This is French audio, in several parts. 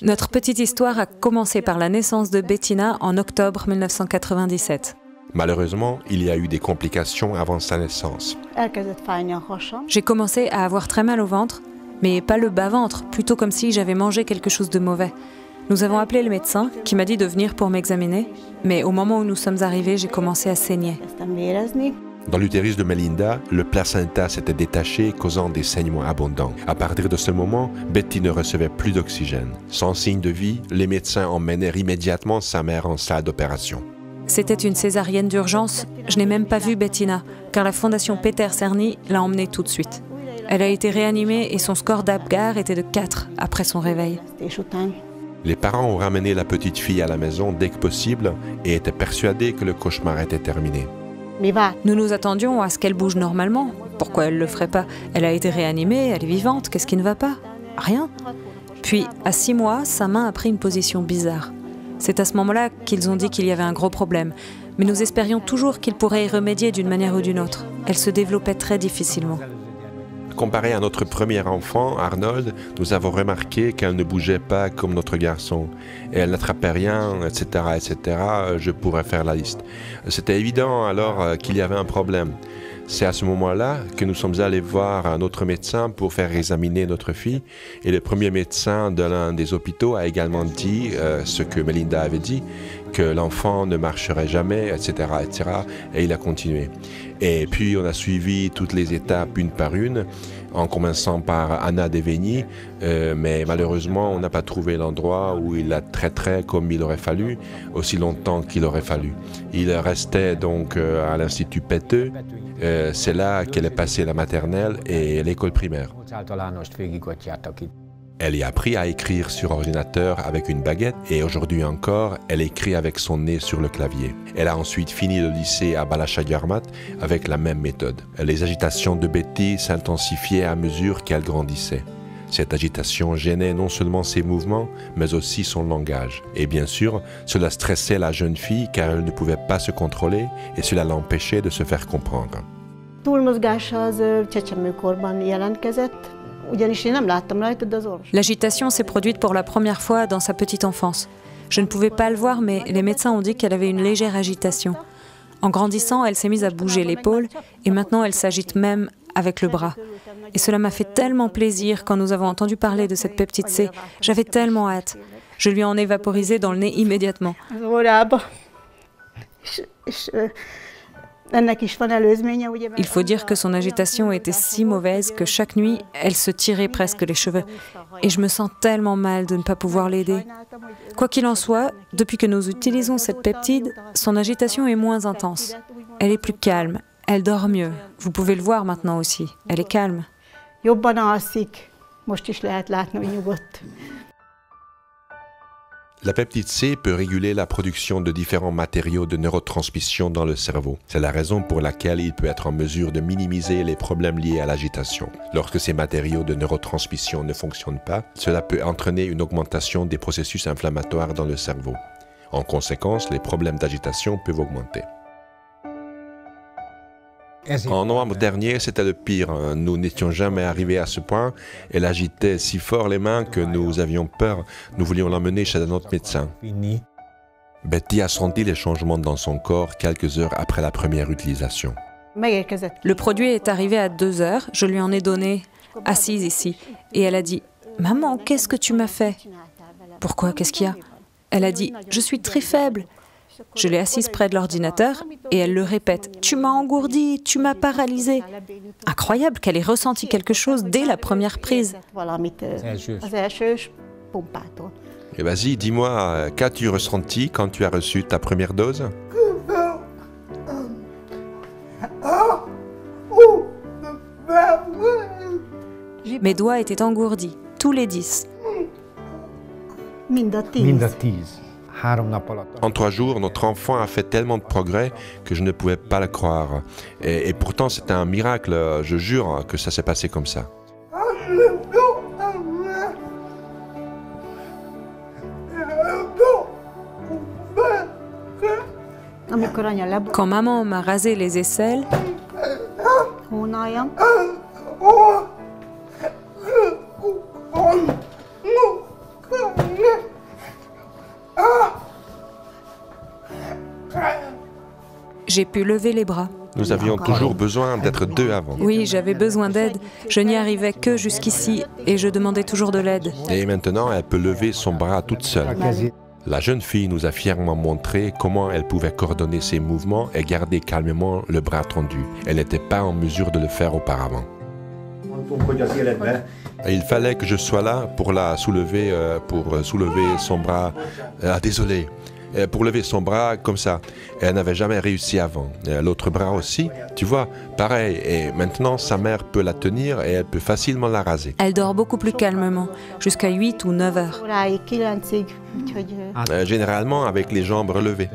Notre petite histoire a commencé par la naissance de Bettina en octobre 1997. Malheureusement, il y a eu des complications avant sa naissance. J'ai commencé à avoir très mal au ventre, mais pas le bas-ventre, plutôt comme si j'avais mangé quelque chose de mauvais. Nous avons appelé le médecin qui m'a dit de venir pour m'examiner, mais au moment où nous sommes arrivés, j'ai commencé à saigner. Dans l'utérus de Melinda, le placenta s'était détaché, causant des saignements abondants. À partir de ce moment, Betty ne recevait plus d'oxygène. Sans signe de vie, les médecins emmenèrent immédiatement sa mère en salle d'opération. C'était une césarienne d'urgence. Je n'ai même pas vu Bettina, car la fondation Peter Cerny l'a emmenée tout de suite. Elle a été réanimée et son score d'Apgar était de 4 après son réveil. Les parents ont ramené la petite fille à la maison dès que possible et étaient persuadés que le cauchemar était terminé. Nous nous attendions à ce qu'elle bouge normalement. Pourquoi elle ne le ferait pas? Elle a été réanimée, elle est vivante, qu'est-ce qui ne va pas? Rien. Puis, à 6 mois, sa main a pris une position bizarre. C'est à ce moment-là qu'ils ont dit qu'il y avait un gros problème. Mais nous espérions toujours qu'ils pourraient y remédier d'une manière ou d'une autre. Elle se développait très difficilement. Comparé à notre premier enfant, Arnold, nous avons remarqué qu'elle ne bougeait pas comme notre garçon. Et elle n'attrapait rien, etc., etc. Je pourrais faire la liste. C'était évident alors qu'il y avait un problème. C'est à ce moment-là que nous sommes allés voir un autre médecin pour faire examiner notre fille. Et le premier médecin de l'un des hôpitaux a également dit ce que Melinda avait dit, que l'enfant ne marcherait jamais, etc., etc. Et il a continué. Et puis on a suivi toutes les étapes une par une, en commençant par Anna Deveni, mais malheureusement on n'a pas trouvé l'endroit où il la traiterait comme il aurait fallu, aussi longtemps qu'il aurait fallu. Il restait donc à l'Institut Pető, c'est là qu'elle est passée la maternelle et l'école primaire. Elle y a appris à écrire sur ordinateur avec une baguette et aujourd'hui encore, elle écrit avec son nez sur le clavier. Elle a ensuite fini le lycée à Balasagyarmat avec la même méthode. Les agitations de Betty s'intensifiaient à mesure qu'elle grandissait. Cette agitation gênait non seulement ses mouvements, mais aussi son langage. Et bien sûr, cela stressait la jeune fille car elle ne pouvait pas se contrôler et cela l'empêchait de se faire comprendre. L'agitation s'est produite pour la première fois dans sa petite enfance. Je ne pouvais pas le voir, mais les médecins ont dit qu'elle avait une légère agitation. En grandissant, elle s'est mise à bouger l'épaule et maintenant elle s'agite même avec le bras. Et cela m'a fait tellement plaisir quand nous avons entendu parler de cette peptide C. J'avais tellement hâte. Je lui en ai vaporisé dans le nez immédiatement. Il faut dire que son agitation était si mauvaise que chaque nuit, elle se tirait presque les cheveux. Et je me sens tellement mal de ne pas pouvoir l'aider. Quoi qu'il en soit, depuis que nous utilisons cette peptide, son agitation est moins intense. Elle est plus calme, elle dort mieux. Vous pouvez le voir maintenant aussi, elle est calme. La peptide C peut réguler la production de différents matériaux de neurotransmission dans le cerveau. C'est la raison pour laquelle il peut être en mesure de minimiser les problèmes liés à l'agitation. Lorsque ces matériaux de neurotransmission ne fonctionnent pas, cela peut entraîner une augmentation des processus inflammatoires dans le cerveau. En conséquence, les problèmes d'agitation peuvent augmenter. En novembre dernier, c'était le pire. Nous n'étions jamais arrivés à ce point. Elle agitait si fort les mains que nous avions peur. Nous voulions l'emmener chez un autre médecin. Betty a senti les changements dans son corps quelques heures après la première utilisation. Le produit est arrivé à 2 heures. Je lui en ai donné, assise ici. Et elle a dit « Maman, qu'est-ce que tu m'as fait ?»« Pourquoi? Qu'est-ce qu'il y a ?» Elle a dit « Je suis très faible. » Je l'ai assise près de l'ordinateur et elle le répète. « Tu m'as engourdie, tu m'as paralysée. » Incroyable qu'elle ait ressenti quelque chose dès la première prise. Et vas-y, dis-moi, qu'as-tu ressenti quand tu as reçu ta première dose? Mes doigts étaient engourdis, tous les 10. En 3 jours, notre enfant a fait tellement de progrès que je ne pouvais pas le croire. Et pourtant, c'était un miracle, je jure que ça s'est passé comme ça. Quand maman m'a rasé les aisselles, J'ai pu lever les bras. Nous avions toujours besoin d'être deux avant. Oui, j'avais besoin d'aide. Je n'y arrivais que jusqu'ici et je demandais toujours de l'aide. Et maintenant, elle peut lever son bras toute seule. La jeune fille nous a fièrement montré comment elle pouvait coordonner ses mouvements et garder calmement le bras tendu. Elle n'était pas en mesure de le faire auparavant. Et il fallait que je sois là pour la soulever, pour soulever son bras. Désolé. Pour lever son bras comme ça. Elle n'avait jamais réussi avant. L'autre bras aussi, tu vois, pareil. Et maintenant, sa mère peut la tenir et elle peut facilement la raser. Elle dort beaucoup plus calmement, jusqu'à 8 ou 9 heures. Généralement avec les jambes relevées.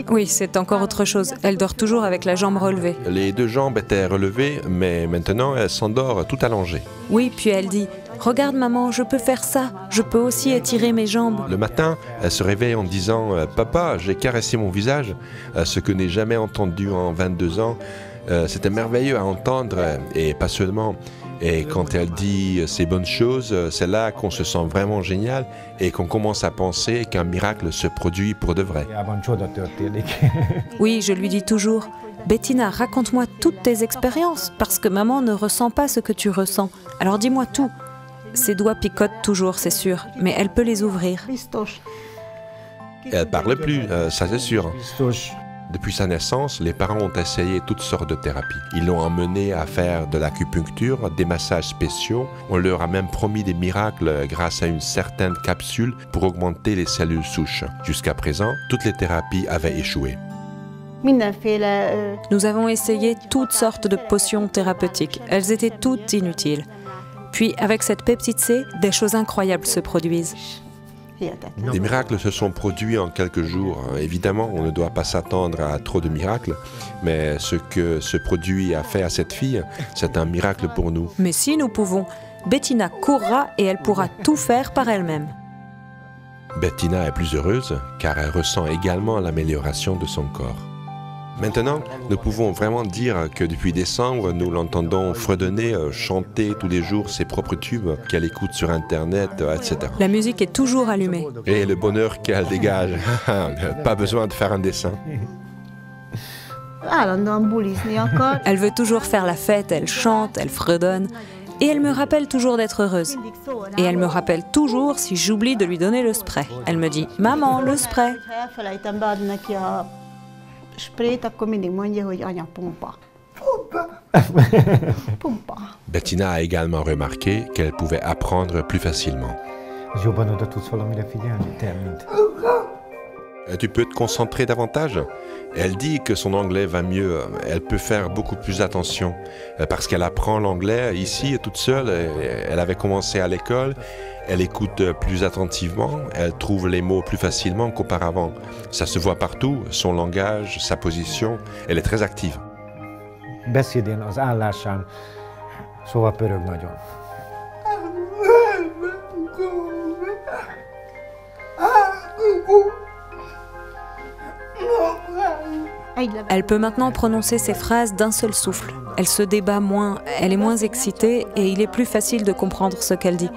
Oui, c'est encore autre chose. Elle dort toujours avec la jambe relevée. Les deux jambes étaient relevées, mais maintenant, elle s'endort tout allongée. Oui, puis elle dit « Regarde maman, je peux faire ça. Je peux aussi étirer mes jambes. » Le matin, elle se réveille en disant « Papa, j'ai caressé mon visage », ce que n'ai jamais entendu en 22 ans. C'était merveilleux à entendre, et pas seulement. Et quand elle dit ces bonnes choses, c'est là qu'on se sent vraiment génial et qu'on commence à penser qu'un miracle se produit pour de vrai. Oui, je lui dis toujours « Bettina, raconte-moi toutes tes expériences, parce que maman ne ressent pas ce que tu ressens. Alors dis-moi tout. » Ses doigts picotent toujours, c'est sûr, mais elle peut les ouvrir. Elle parle plus, ça c'est sûr. Depuis sa naissance, les parents ont essayé toutes sortes de thérapies. Ils l'ont emmenée à faire de l'acupuncture, des massages spéciaux. On leur a même promis des miracles grâce à une certaine capsule pour augmenter les cellules souches. Jusqu'à présent, toutes les thérapies avaient échoué. Nous avons essayé toutes sortes de potions thérapeutiques. Elles étaient toutes inutiles. Puis, avec cette peptide C, des choses incroyables se produisent. Des miracles se sont produits en quelques jours. Évidemment, on ne doit pas s'attendre à trop de miracles, mais ce que ce produit a fait à cette fille, c'est un miracle pour nous. Mais si nous pouvons, Bettina courra et elle pourra tout faire par elle-même. Bettina est plus heureuse car elle ressent également l'amélioration de son corps. Maintenant, nous pouvons vraiment dire que depuis décembre, nous l'entendons fredonner, chanter tous les jours ses propres tubes qu'elle écoute sur Internet, etc. La musique est toujours allumée. Et le bonheur qu'elle dégage, pas besoin de faire un dessin. Elle veut toujours faire la fête, elle chante, elle fredonne. Et elle me rappelle toujours d'être heureuse. Et elle me rappelle toujours si j'oublie de lui donner le spray. Elle me dit « Maman, le spray !» Bettina a également remarqué qu'elle pouvait apprendre plus facilement. Tu peux te concentrer davantage? Elle dit que son anglais va mieux. Elle peut faire beaucoup plus attention parce qu'elle apprend l'anglais ici toute seule. Elle avait commencé à l'école. Elle écoute plus attentivement. Elle trouve les mots plus facilement qu'auparavant. Ça se voit partout, son langage, sa position. Elle est très active. Beszédén, az állásán, szóval pörög nagyon. Elle peut maintenant prononcer ses phrases d'un seul souffle. Elle se débat moins, elle est moins excitée et il est plus facile de comprendre ce qu'elle dit.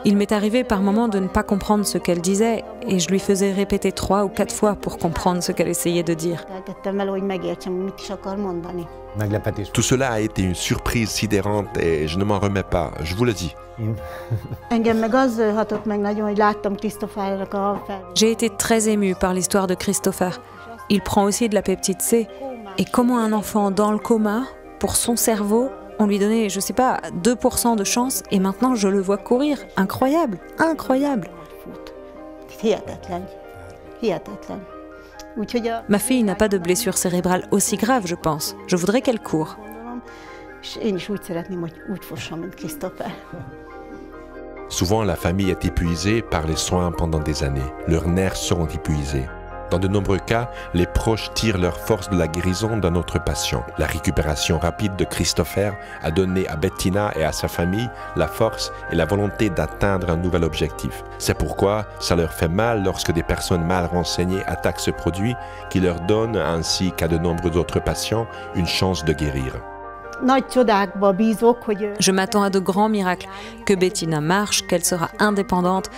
Il m'est arrivé par moments de ne pas comprendre ce qu'elle disait et je lui faisais répéter 3 ou 4 fois pour comprendre ce qu'elle essayait de dire. Tout cela a été une surprise sidérante et je ne m'en remets pas, je vous le dis. J'ai été très émue par l'histoire de Christopher. Il prend aussi de la peptide C. Et comment un enfant dans le coma, pour son cerveau, on lui donnait, je sais pas, 2% de chance et maintenant je le vois courir. Incroyable, incroyable. Ma fille n'a pas de blessure cérébrale aussi grave, je pense. Je voudrais qu'elle court. Souvent, la famille est épuisée par les soins pendant des années. Leurs nerfs seront épuisés. Dans de nombreux cas, les proches tirent leur force de la guérison d'un autre patient. La récupération rapide de Christopher a donné à Bettina et à sa famille la force et la volonté d'atteindre un nouvel objectif. C'est pourquoi ça leur fait mal lorsque des personnes mal renseignées attaquent ce produit qui leur donne, ainsi qu'à de nombreux autres patients, une chance de guérir. Je m'attends à de grands miracles, que Bettina marche, qu'elle sera indépendante.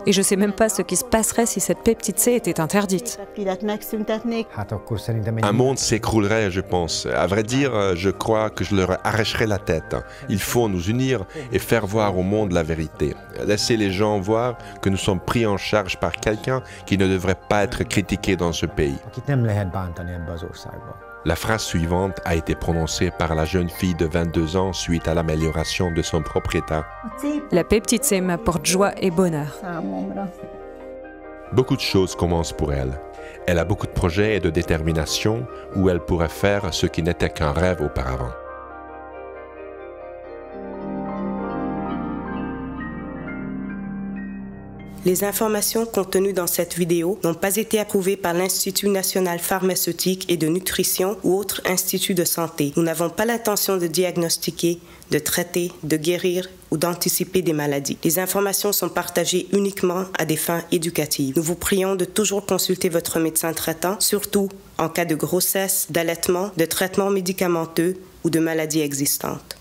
Et je ne sais même pas ce qui se passerait si cette peptide C était interdite. Un monde s'écroulerait, je pense. À vrai dire, je crois que je leur arracherais la tête. Il faut nous unir et faire voir au monde la vérité. Laisser les gens voir que nous sommes pris en charge par quelqu'un qui ne devrait pas être critiqué dans ce pays. La phrase suivante a été prononcée par la jeune fille de 22 ans suite à l'amélioration de son propre état. La peptide C m'apporte joie et bonheur. Beaucoup de choses commencent pour elle. Elle a beaucoup de projets et de détermination où elle pourrait faire ce qui n'était qu'un rêve auparavant. Les informations contenues dans cette vidéo n'ont pas été approuvées par l'Institut national pharmaceutique et de nutrition ou autre institut de santé. Nous n'avons pas l'intention de diagnostiquer, de traiter, de guérir ou d'anticiper des maladies. Les informations sont partagées uniquement à des fins éducatives. Nous vous prions de toujours consulter votre médecin traitant, surtout en cas de grossesse, d'allaitement, de traitement médicamenteux ou de maladies existantes.